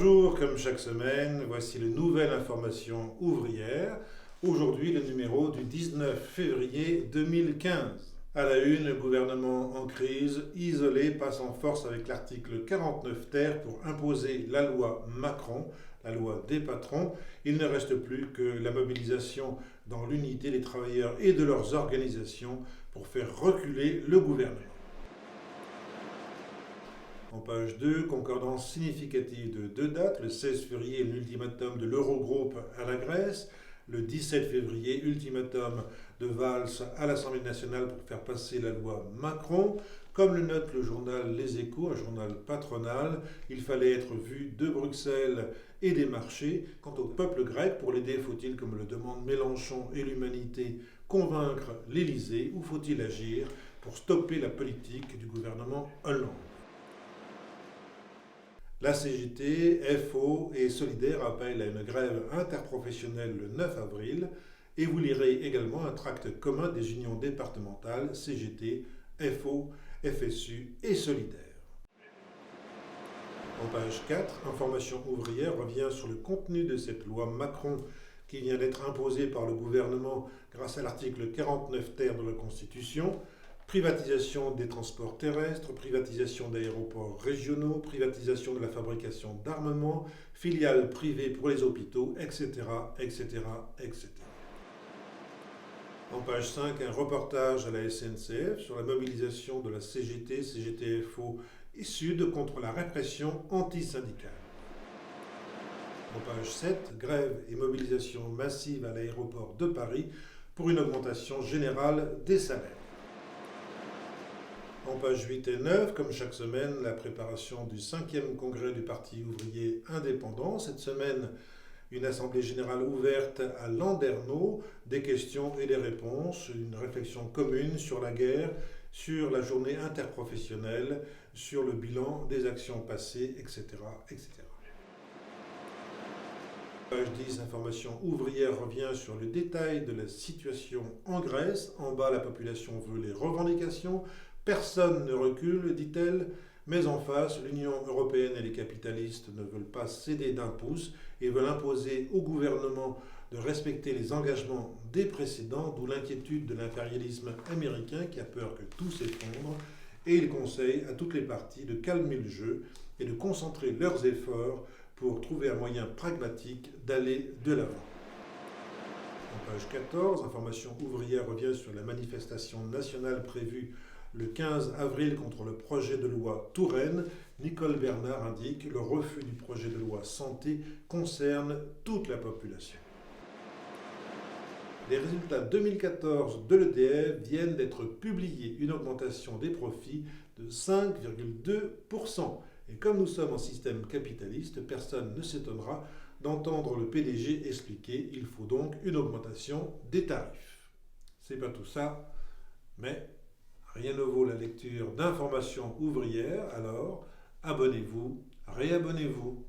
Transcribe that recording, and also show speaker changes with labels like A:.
A: Bonjour, comme chaque semaine, voici le Nouvelle Information ouvrière. Aujourd'hui, le numéro du 19 février 2015. À la une, le gouvernement en crise, isolé, passe en force avec l'article 49 ter pour imposer la loi Macron, la loi des patrons. Il ne reste plus que la mobilisation dans l'unité des travailleurs et de leurs organisations pour faire reculer le gouvernement. En page 2, concordance significative de deux dates, le 16 février, l'ultimatum de l'Eurogroupe à la Grèce, le 17 février, ultimatum de Valls à l'Assemblée nationale pour faire passer la loi Macron. Comme le note le journal Les Échos, un journal patronal, il fallait être vu de Bruxelles et des marchés. Quant au peuple grec, pour l'aider, faut-il, comme le demandent Mélenchon et l'Humanité, convaincre l'Élysée ou faut-il agir pour stopper la politique du gouvernement Hollande? La CGT, FO et Solidaire appellent à une grève interprofessionnelle le 9 avril et vous lirez également un tract commun des unions départementales CGT, FO, FSU et Solidaire. En page 4, Information ouvrière revient sur le contenu de cette loi Macron qui vient d'être imposée par le gouvernement grâce à l'article 49 ter de la Constitution. Privatisation des transports terrestres, privatisation d'aéroports régionaux, privatisation de la fabrication d'armements, filiales privées pour les hôpitaux, etc., etc., etc. En page 5, un reportage à la SNCF sur la mobilisation de la CGT, CGT-FO et Sud contre la répression antisyndicale. En page 7, grève et mobilisation massive à l'aéroport de Paris pour une augmentation générale des salaires. En pages 8 et 9, comme chaque semaine, la préparation du 5e congrès du Parti ouvrier indépendant. Cette semaine, une assemblée générale ouverte à Landerneau, des questions et des réponses, une réflexion commune sur la guerre, sur la journée interprofessionnelle, sur le bilan des actions passées, etc., etc. Page 10, Information ouvrière revient sur le détail de la situation en Grèce. En bas, la population veut les revendications. Personne ne recule, dit-elle, mais en face, l'Union européenne et les capitalistes ne veulent pas céder d'un pouce et veulent imposer au gouvernement de respecter les engagements des précédents, d'où l'inquiétude de l'impérialisme américain qui a peur que tout s'effondre, et il conseille à toutes les parties de calmer le jeu et de concentrer leurs efforts pour trouver un moyen pragmatique d'aller de l'avant. En page 14, Information ouvrière revient sur la manifestation nationale prévue le 15 avril contre le projet de loi Touraine. Nicole Bernard indique que le refus du projet de loi santé concerne toute la population. Les résultats 2014 de l'EDF viennent d'être publiés, une augmentation des profits de 5,2%. Et comme nous sommes en système capitaliste, personne ne s'étonnera d'entendre le PDG expliquer qu'il faut donc une augmentation des tarifs. C'est pas tout ça, mais rien ne vaut la lecture d'informations ouvrières, alors abonnez-vous, réabonnez-vous.